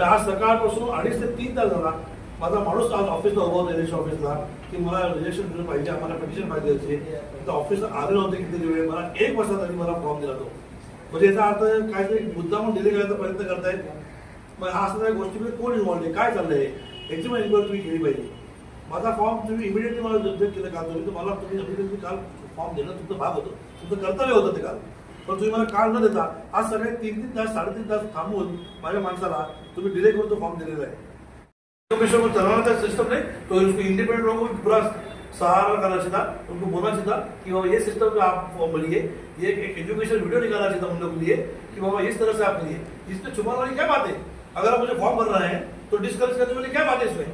आणि आज सकाळपासून 2.5 ते 3 तास झाला माझा माणूस आज ऑफिसला उभा होता इलेक्शन ऑफिसला की मला रिजेक्शन पाहिजे, आम्हाला पिटिशन पाहिजे तर ऑफिसला आले नव्हते किती वेळ. मला 1 वाजता त्यांनी मला फॉर्म दिला तो. म्हणजे याचा अर्थ काहीतरी मुद्दामून डिले करायचा प्रयत्न करतायत. मग हा सगळ्या गोष्टीमध्ये कोण इन्व्हॉल्व आहे, काय चाललंय याची पण इन्क्वायरी तुम्ही केली पाहिजे. माझा फॉर्म तुम्ही इमिडिएटली मला रिजेक्ट केलं काल तुम्ही, तर मला तुम्ही इमिडिएटली काल फॉर्म देणं तुमचं भाग होतं, तुमचं कर्तव्य होतं ते काल. पण तुम्ही मला काल न देता आज सगळे 3-3 तास 3.5 तास थांबवून माझ्या माणसाला तुम्ही डिले करून तो फॉर्म दिलेला आहे. चलाना था सिस्टम ने, तो उसको इंडिपेंडेंट लोगों को पूरा सहारा करना चाहिए था, उनको बोलना चाहिए था कि बाबा ये सिस्टम में आप फॉर्म भरिए, ये एक एजुकेशन वीडियो निकालना चाहिए था उन लोगों के लिए कि बाबा इस तरह से आप करिए. इसमें छुपाने वाली क्या बात है? अगर आप मुझे फॉर्म भर रहे हैं तो डिस्कस करने वाली क्या बात है इसमें?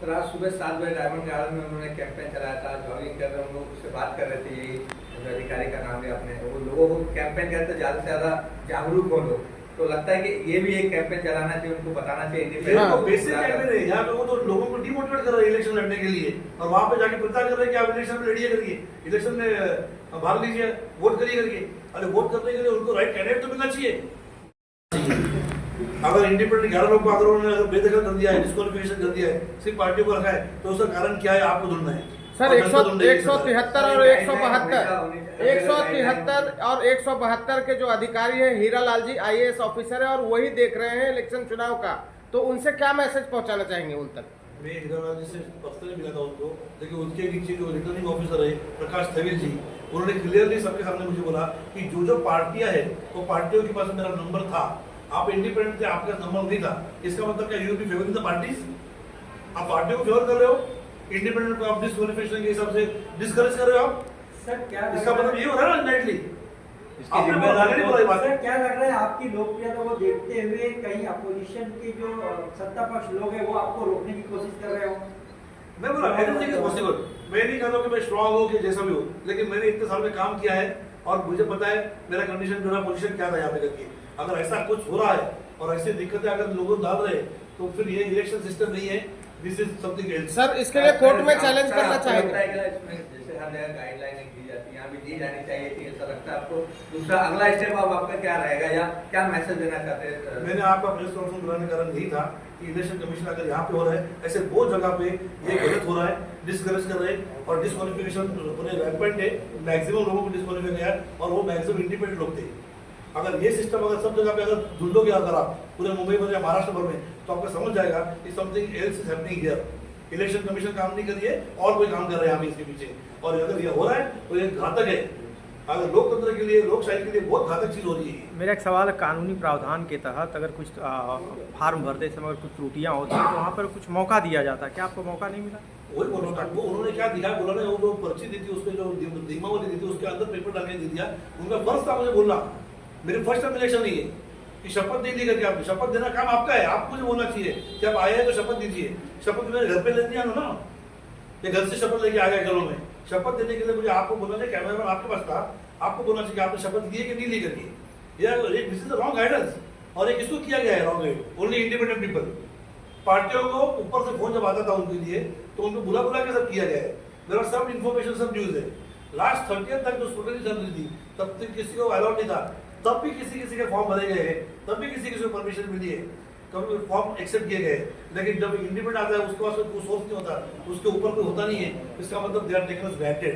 सर आज सुबह 7 बजे डायमंड गार्डन में उन्होंने कैंपेन चलाया था, जॉगिंग कर रहे हम लोग उससे बात कर रहे थे. ये अधिकारी का नाम है अपने, वो लोगों को कैंपेन करते ज्यादा से ज्यादा जागरूक हो लोग. तो लगता है कि ये भी एक कैंपेन चलाना चाहिए, उनको बताना चाहिए. हाँ, बेसिक कैंपेन है. यहाँ लोगों तो लोगों को डिमोटिवेट कर रहे हैं इलेक्शन लड़ने के लिए, और वहां पे जाके प्रचार कर रहे हैं कि आप इलेक्शन में लड़िए करिए, इलेक्शन में भाग लीजिए, वोट करिए करके. अरे वोट करने के लिए उनको राइट कैंडिडेट तो मिलना चाहिए. अगर इंडिपेंडेंट 11 लोग को अगर उन्होंने बेदखल कर दिया है, डिस्क्वालिफिकेशन कर दिया है, सिर्फ पार्टियों को रखा है, तो उसका कारण क्या है आपको ढूंढना है. सर 173 और 172 और 172 के जो अधिकारी हैं हीरा लाल जी IAS ऑफिसर है और वही देख रहे हैं इलेक्शन चुनाव का, तो उनसे क्या मैसेज पहुंचाना चाहेंगे उन तक? मैं हीरा लाल जी से पर्सनली मिला था उनको, लेकिन उनके नीचे जो रिटर्निंग ऑफिसर है प्रकाश थविल जी, उन्होंने क्लियरली सबके सामने मुझे बोला कि जो पार्टियां है वो पार्टियों के पास मेरा नंबर था, आप इंडिपेंडेंट थे, आपका नंबर नहीं था. इसका मतलब क्या you be favouring the parties? आप पार्टियों को फेवर कर रहे हो, इंडिपेंडेंट को आप डिस्क्वालिफिकेशन के हिसाब से डिस्करेज कर रहे हो आप. सर क्या इसका मतलब ये हो रहा है ना डायरेक्टली. क्या लग रहा है आपकी लोकप्रियता को देखते हुए कहीं अपोजिशन के जो सत्ता पक्ष लोग हैं वो आपको रोकने की कोशिश कर रहे हो? मैं बोला पॉसिबल. मैं नहीं कहता कि मैं स्ट्रांग हूँ कि जैसा भी हो, लेकिन मैंने इतने साल में काम किया है और मुझे पता है मेरा कंडीशन जो है पोजीशन क्या था यहाँ पे करके. अगर ऐसा कुछ हो रहा है और ऐसी दिक्कतें अगर लोगों डाल रहे हैं तो फिर ये इलेक्शन सिस्टम नहीं है, this is something else. Sir इसके लिए कोर्ट में चैलेंज करना चाहेंगे. जैसे हर जगह गाइडलाइनें दी जाती है, यहाँ भी दी जानी चाहिए थी, ऐसा लगता है आपको? दूसरा अगला स्टेप अब आपका क्या रहेगा या क्या मैसेज देना चाहते हैं? मैंने आपका प्रेस कॉन्फ्रेंस बुलाने का कारण यही था कि इलेक्शन कमीशन अगर यहाँ पे हो रहा है, ऐसे बहुत जगह पे ये गलत हो रहा है, डिस्करेज कर रहे हैं और डिस्क्वालिफिकेशन पूरे रैंपेंट है. मैक्सिमम लोगों को डिस्क्वालिफाई किया और वो मैक्सिमम इंडिपेंडेंट लोग थे. अगर ये सिस्टम अगर सब जगह पे अगर ढूंढोगे अगर आप पूरे मुंबई में या महाराष्ट्र भर में, तो आपको समझ जाएगा कि something else is happening here. Election commission काम नहीं कर रही है और कोई काम कर रहा है अभी इसके पीछे, और अगर ये हो रहा है तो ये घातक है. अगर लोकतंत्र के लिए, लोकशाही के लिए बहुत घातक चीज हो रही है. मेरा एक सवाल है, कानूनी प्रावधान के तहत अगर कुछ फार्म भरते समय अगर कुछ त्रुटियां होती हैं तो वहाँ पर कुछ मौका दिया जाता है, क्या आपको मौका नहीं मिला? वही बोल रहा हूँ, उन्होंने क्या दिया बोला ना, वो जो पर्ची दी थी उसमें जो नियमावली दी थी उसके अंदर पेपर डाल के दे दिया. उनका फर्ज था मुझे बोलना, मेरी फर्स्ट टाइम इलेक्शन नहीं है कि शपथ नहीं दी करके. आप शपथ देना काम आपका है, आपको मुझे बोलना चाहिए कि आप आए हैं तो शपथ दीजिए. शपथ मेरे घर पे लेने आना ना, ये घर से शपथ लेके आ गए घरों में. शपथ देने के लिए मुझे आपको बोलना चाहिए, कैमरामैन आपके पास था, आपको बोलना चाहिए कि आपने शपथ दी है कि नहीं ली करके. This is the wrong guidance. और एक किसको किया गया है wrong guide? Only independent people. पार्टियों को ऊपर से फोन जब आता था उनके लिए तो उनको बुला बुला के सब किया गया है. There are some information, some news है. लास्ट 30th तक जो स्टूडेंट चल रही थी तब तक किसी को अलाउड नहीं था, तब भी किसी किसी के फॉर्म भरे गए हैं, तब भी किसी किसी को परमिशन मिली है, कभी फॉर्म एक्सेप्ट किए गए. लेकिन जब इंडिपेंडेंट आता है उसके पास कोई सोर्स नहीं होता, उसके ऊपर कोई होता नहीं है, इसका मतलब they are taken as granted.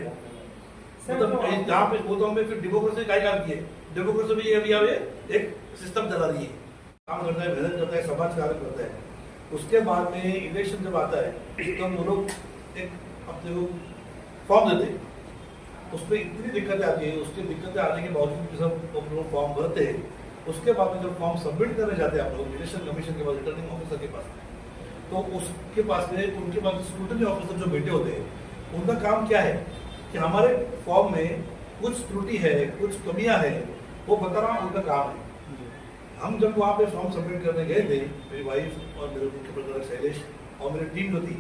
मतलब जहाँ पे बोलता हूँ मैं, फिर डेमोक्रेसी का काम किए. डेमोक्रेसी में ये अभी एक सिस्टम चला रही है, काम करता है, मेहनत करता है, समाज कार्य करता है. उसके बाद में इलेक्शन जब आता है तो हम लोग एक अपने को फॉर्म देते हैं, उसमें इतनी दिक्कतें आती है. उसकी दिक्कतें आने के बावजूद भी सब लोग फॉर्म भरते हैं. उसके बाद में जब फॉर्म सबमिट करने जाते हैं आप लोग इलेक्शन कमीशन के पास, रिटर्निंग ऑफिसर के पास, तो उसके पास में उनके पास स्क्रूटनी ऑफिसर जो बैठे होते हैं, उनका काम क्या है कि हमारे फॉर्म में कुछ त्रुटि है, कुछ कमियां है, वो बताना उनका काम है. हम जब वहाँ पे फॉर्म सबमिट करने गए थे, मेरी वाइफ और मेरे मुख्य प्रबंधक शैलेश और मेरी टीम जो थी,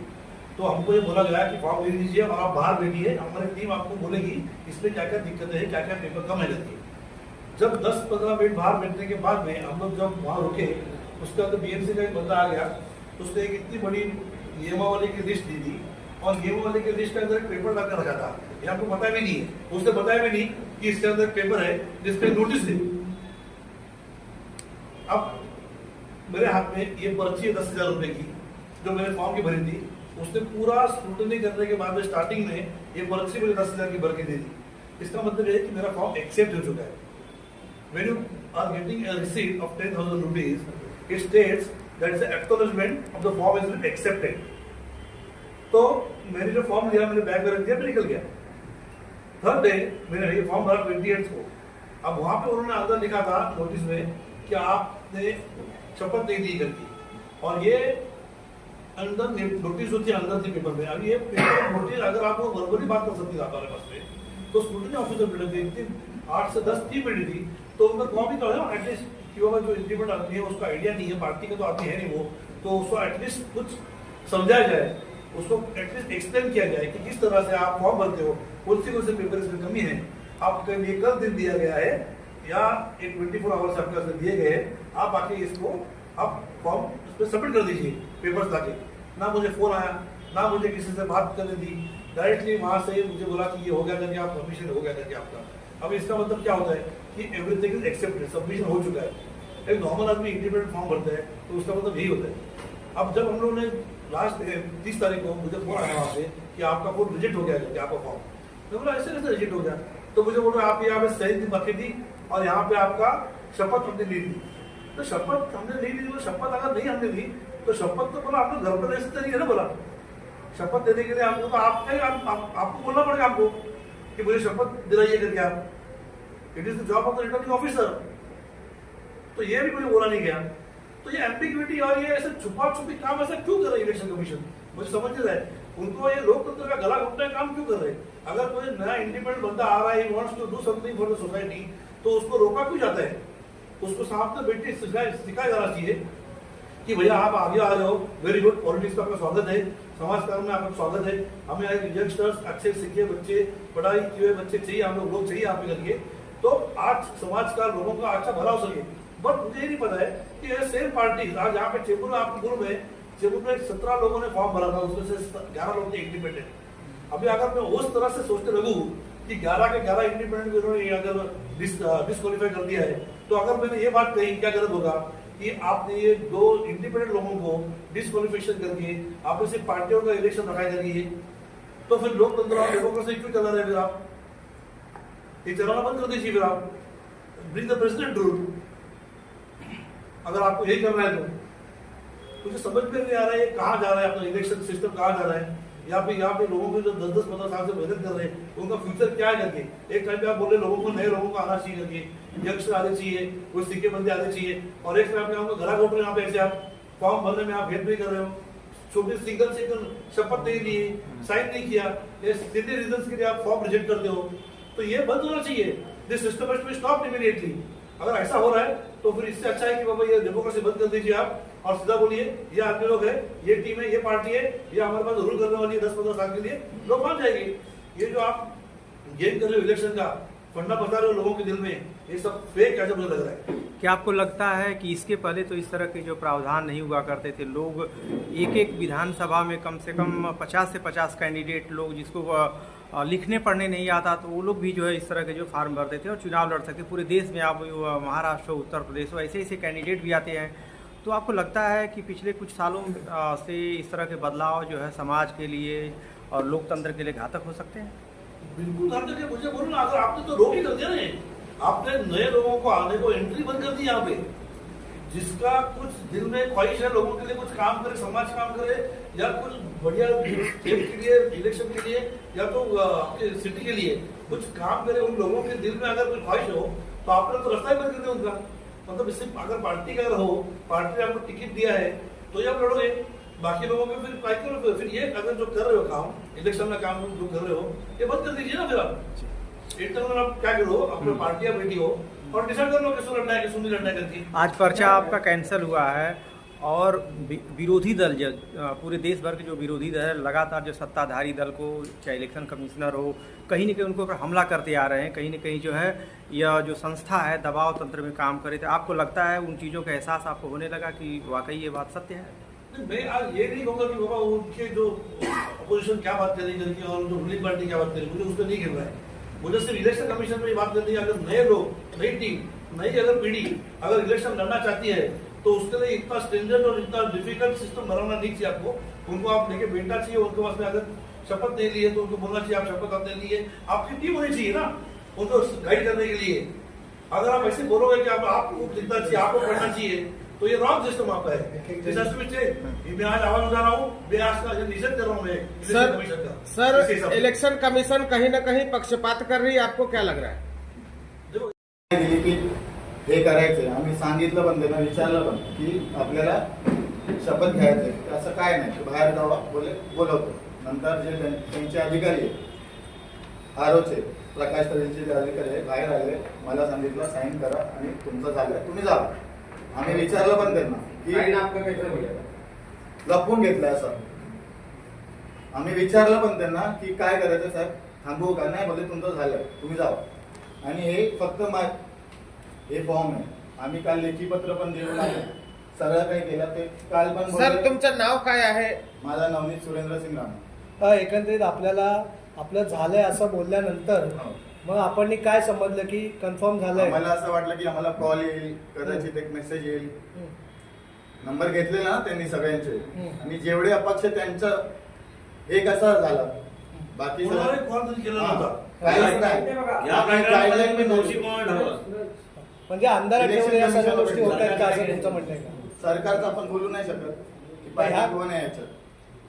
तो हमको ये बोला गया कि फॉर्म ले लीजिए और आप बाहर बैठिए, हमारी टीम आपको बोलेगी इसमें क्या क्या दिक्कतें हैं, क्या क्या पेपर कम है करके. जब 10-15 मिनट बाहर बैठने के बाद में हम लोग जब वहाँ रुके, उसके बाद BMC का एक बंदा आ गया, उसने एक इतनी बड़ी नियमावली की लिस्ट दी थी और नियमावली की लिस्ट के अंदर एक पेपर डालकर रखा था. ये आपको पता भी नहीं है, उसने बताया भी नहीं कि इसके अंदर पेपर है जिसपे नोटिस है. अब मेरे हाथ में ये पर्ची है 10,000 रुपए की, जो मैंने फॉर्म की भरी थी, उसने पूरा स्क्रूटनी करने के बाद में स्टार्टिंग में ये पर्ची मुझे 10,000 की भर के दे दी। इसका मतलब ये है कि मेरा फॉर्म एक्सेप्ट हो चुका है। When you are getting a receipt of 10,000 rupees, it states that is an acknowledgement of the form has been accepted. तो मैंने जो फॉर्म लिया मैंने बैग में रख दिया, मैं निकल गया। थर्ड डे मैंने ये फॉर्म भरा 28 को। अब वहां पे उन्होंने अंदर लिखा था नोटिस में कि आपने शपथ नहीं दी करके, और ये अंदर नोटिस जो थी अंदर थी पेपर में। अब ये पेपर नोटिस अगर आप वर्बली बात कर सकती थी हमारे पास में, तो स्क्रूटनी ऑफिसर बैठे थे 8 से 10 टीम बैठी थी, तो उनका कॉपी तो है एटलीस्ट कि वो जो इंडिपेंडेंट आदमी है उसका आइडिया नहीं है, पार्टी का तो आदमी है नहीं वो, तो उसको एटलीस्ट कुछ समझाया जाए, उसको एटलीस्ट एक्सप्लेन किया जाए कि किस तरह से आप फॉर्म भरते हो, कौन से पेपर इसमें कमी है, आपके लिए कल दिन दिया गया है या एक 24 आवर्स आपके दिए गए हैं, आप आके इसको आप फॉर्म उस पर सबमिट कर दीजिए पेपर्स लाके। ना मुझे फोन आया, ना मुझे किसी से बात करने दी, डायरेक्टली वहां से मुझे बोला कि ये हो गया करके, आप परमिशन हो गया करके आपका। अब इसका मतलब क्या होता है कि एवरीथिंग इज एक्सेप्टेड, सबमिशन हो चुका है। एक नॉर्मल आदमी इंडिपेंडेंट फॉर्म भरता है तो उसका मतलब यही होता है। अब जब हम लोगों ने लास्ट 30 तारीख को मुझे फोन आया वहाँ से कि आपका फोन रिजेक्ट हो गया है आपका फॉर्म, मैं बोला ऐसे कैसे रिजेक्ट हो गया, तो मुझे बोल रहा आप यहाँ पे सही दिन बाकी थी और यहाँ पे आपका शपथ हमने ली थी। तो शपथ हमने नहीं ली, तो शपथ अगर नहीं हमने ली तो शपथ तो बोला आपने घर पर ऐसे तरीके ना बोला, शपथ देने के लिए आपको तो आपको बोलना पड़ेगा आपको कि मुझे शपथ दिलाइए करके आप, it is the job of the returning officer. तो ये भी मुझे बोला नहीं गया। तो ये एम्बिग्विटी और ये ऐसे छुपा छुपी काम ऐसा क्यों कर रहे हैं इलेक्शन कमीशन, मुझे समझ नहीं रहा है। उनको ये लोकतंत्र का गला घोटने का काम क्यों कर रहे हैं? अगर कोई नया इंडिपेंडेंट बंदा आ रहा है, wants to do something for the society, तो उसको रोका क्यों जाता है? उसको सामने बैठे सिखाया जाना चाहिए कि भैया आप आगे आ रहे हो, वेरी गुड, पॉलिटिक्स में आपका स्वागत है, समाज कार्य में आपका स्वागत है, हमें यंगस्टर्स अच्छे सीखे बच्चे, पढ़ाई किए बच्चे चाहिए, हम लोग चाहिए आप करके, तो आज समाज का लोगों का अच्छा भला हो सके। बट मुझे ये नहीं पता है कि ये सेम पार्टी आज यहाँ पे चेंबूर में आपके ग्रुप में, चेंबूर में 17 लोगों ने फॉर्म भरा था, उसमें से 11 लोग थे इंडिपेंडेंट। अभी अगर मैं उस तरह से सोचते लगूं कि 11 के 11 इंडिपेंडेंट इन्होंने अगर डिस्क्वालीफाई कर दिया है, तो अगर मैंने ये बात कही क्या गलत होगा कि आपने ये 2 इंडिपेंडेंट लोगों को डिस्क्वालिफिकेशन करके आपने सिर्फ पार्टियों का इलेक्शन रखाया करिए, तो फिर लोकतंत्र और डेमोक्रेसी क्यों चला रहे? फिर आप ये चलाना बंद कर दीजिए, फिर आप ब्रिंग द प्रेसिडेंट रूल, अगर आपको यही करना है तो। मुझे समझ में नहीं आ रहा है कहाँ जा रहा है अपना इलेक्शन सिस्टम, कहाँ जा रहा है? यहाँ पे लोगों को जो 10-15 साल से मेहनत कर रहे हैं उनका फ्यूचर क्या है करके। एक टाइम पे आप बोले लोगों को, नए लोगों को आना चाहिए करके, यंगस्टर आने चाहिए, कोई सीखे बंदे आने चाहिए, और एक टाइम पे आपको घरा घोट रहे हैं, यहाँ पे ऐसे आप फॉर्म भरने में आप हेल्प नहीं कर रहे हो, छोटे सिंगल शपथ नहीं ली, साइन नहीं किया, सीधे रीजन के लिए आप फॉर्म रिजेक्ट करते हो, तो ये बंद होना चाहिए। This system has to be stopped immediately. अगर ऐसा हो रहा है तो फिर इससे अच्छा है कि बाबा ये डेमोक्रेसी बंद कर दीजिए आप, और सीधा बोलिए ये आदमी लोग है, ये टीम है, ये पार्टी है, ये हमारे पास रूल करने वाली है 10-15 साल के लिए, लोग मान जाएंगे। ये जो आप गेम कर रहे हो इलेक्शन का, फंडा बता रहे हो लोगों के दिल में, ये सब फेक ऐसा मुझे लग रहा है। क्या आपको लगता है कि इसके पहले तो इस तरह के जो प्रावधान नहीं हुआ करते थे, लोग एक विधानसभा में कम से कम 50 से 50 कैंडिडेट लोग, जिसको लिखने पढ़ने नहीं आता, तो वो लोग भी जो है इस तरह के जो फार्म भरते थे और चुनाव लड़ सकते। पूरे देश में आप महाराष्ट्र, उत्तर प्रदेश, ऐसे ऐसे कैंडिडेट भी आते हैं। तो आपको लगता है कि पिछले कुछ सालों से इस तरह के बदलाव जो है समाज के लिए और लोकतंत्र के लिए घातक हो सकते हैं? बिल्कुल घातक है। मुझे बोलो ना, अगर आपने तो रोक ही कर दिया ना, आपने नए लोगों को आने को एंट्री बंद कर दी यहाँ पे, जिसका कुछ दिल में ख्वाहिश है लोगों के लिए कुछ काम करे, समाज काम करे, या कुछ बढ़िया स्टेट के लिए, इलेक्शन के लिए, या तो आपके सिटी के लिए कुछ काम करे, उन लोगों के दिल में अगर कोई ख्वाहिश हो तो आपने तो रास्ता ही बंद कर दिया उनका। मतलब इससे अगर पार्टी का हो, पार्टी ने आपको टिकट दिया है तो ये आप लड़ोगे, बाकी लोगों में फिर ट्राई करो। फिर ये अगर जो कर रहे हो काम, इलेक्शन में काम जो कर रहे हो, ये बंद कर दीजिए ना। फिर आप इंटरनल आप क्या करो, अपने पार्टियां बैठी हो और डिसाइड कर लो किसको लड़ना है, किसको नहीं लड़ना है करके। आज पर्चा आपका कैंसिल हुआ है और विरोधी दल जो पूरे देश भर के जो विरोधी दल है, लगातार जो सत्ताधारी दल को, चाहे इलेक्शन कमिश्नर हो, कहीं न कहीं उनको ऊपर हमला करते आ रहे हैं। कहीं न कहीं जो है यह जो संस्था है दबाव तंत्र में काम करे। तो आपको लगता है उन चीज़ों का एहसास आपको होने लगा कि वाकई ये बात सत्य है? मैं आज ये नहीं कहूँगा कि बाबा उनके जो अपोजिशन क्या बात कर रही है और जो रूलिंग पार्टी क्या बात कर रही है, मुझे उस पर नहीं गिर रहा है। मुझे सिर्फ इलेक्शन कमीशन में ये बात करनी है, अगर नए लोग, नई टीम, नई अगर पीढ़ी अगर इलेक्शन लड़ना चाहती है तो उसके लिए इतना स्ट्रेंजर और इतना डिफिकल्ट सिस्टम बनाना नहीं चाहिए आपको। उनको आप लेके बैठना चाहिए, उनके पास में अगर शपथ नहीं ली है तो उनको बोलना चाहिए आप शपथ आपने ली है, आपकी टीम होनी चाहिए ना उनको गाइड करने के लिए। अगर आप ऐसे बोलोगे कि आपको लिखना चाहिए, आपको पढ़ना चाहिए, तो ये रॉन्ग सिस्टम आपका है। मैं आज आवाज उठा रहा हूँ, मैं आज का निषेध कर रहा हूँ मैं इलेक्शन कमीशन का। सर इसी हिसाब से। इलेक्शन कमीशन कहीं ना कहीं पक्षपात कर रही है, आपको क्या लग रहा है? देखो, दिली की हे करायचंय, आम्ही सांगितलं पण त्यांना विचारलं पण की आपल्याला शपथ घ्यायचंय, असं काय नाही की बाहेर जावा बोलवतो। नंतर जे त्यांचे अधिकारी आहे आरोचे प्रकाश तरेंचे जे अधिकारी आहे बाहेर आले, मला सांगितलं साईन करा आणि तुमचं झालं तुम्ही जा। आम्ही विचारलं पण त्यांना की लपवून घेतलंय असं। आम्ही विचारलं पण त्यांना की काय करायचं साहेब, थांबवू का? नाही बोलले तुमचं झालं तुम्ही जावा। आणि हे फक्त हे फॉर्म आहे, आम्ही काल लेखी पत्र पण देऊन आले, सगळं काही केलं ते काल पण सर बोलले। तुमचं नाव काय आहे? माझं नवनीत सुरेंद्र सिंग राणा। एकंदरीत आपल्याला आपलं झालंय असं बोलल्यानंतर मग आपण काय समजलं की कन्फर्म झालंय? मला असं वाटलं की आम्हाला कॉल येईल, कदाचित एक मेसेज येईल। नंबर घेतले ना त्यांनी सगळ्यांचे, आणि जेवढे अपक्ष त्यांचं हे कसं झालं, बाकी कोणालाही सगळं कॉल तरी केला नव्हता। काहीच नाही। या गाईडलाईन मी दोषी कोण ठरवलं? म्हणजे अंधारात ठेवून या सगळ्या गोष्टी होत आहेत का असं तुमचं म्हणणं आहे का? सरकारचं आपण बोलू नाही शकत की पाहिजे कोण आहे याच्यात।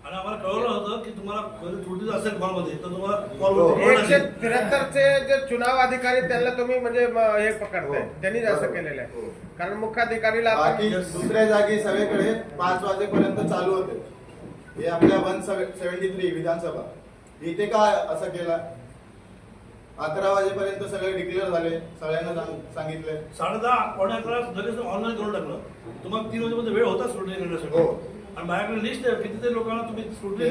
आणि आम्हाला कळवलं होतं की तुम्हाला त्रुटी असेल कॉलमध्ये तर तुम्हाला कॉल हो. 173 जे चुनाव अधिकारी त्यांना तुम्ही म्हणजे हे पकडताय, त्यांनीच असं केलेलं आहे। कारण मुख्याधिकारीला बाकी आपण दुसऱ्या जागी सगळीकडे 5 वाजेपर्यंत चालू होते। हे आपल्या 173 विधानसभा इथे का असं केलं? 11 वाजेपर्यंत सगळे डिक्लेअर झाले, सगळ्यांना सांगितले। 10:30 पावणे 11 लगेच ऑनलाईन करून टाकलं। तुम्हाला 3 वाजेपर्यंत वेळ होता स्क्रुटिनी करण्यासाठी। हो. आणि माझ्याकडे लिस्ट आहे कितीतरी लोकांना तुम्ही स्क्रुटिनी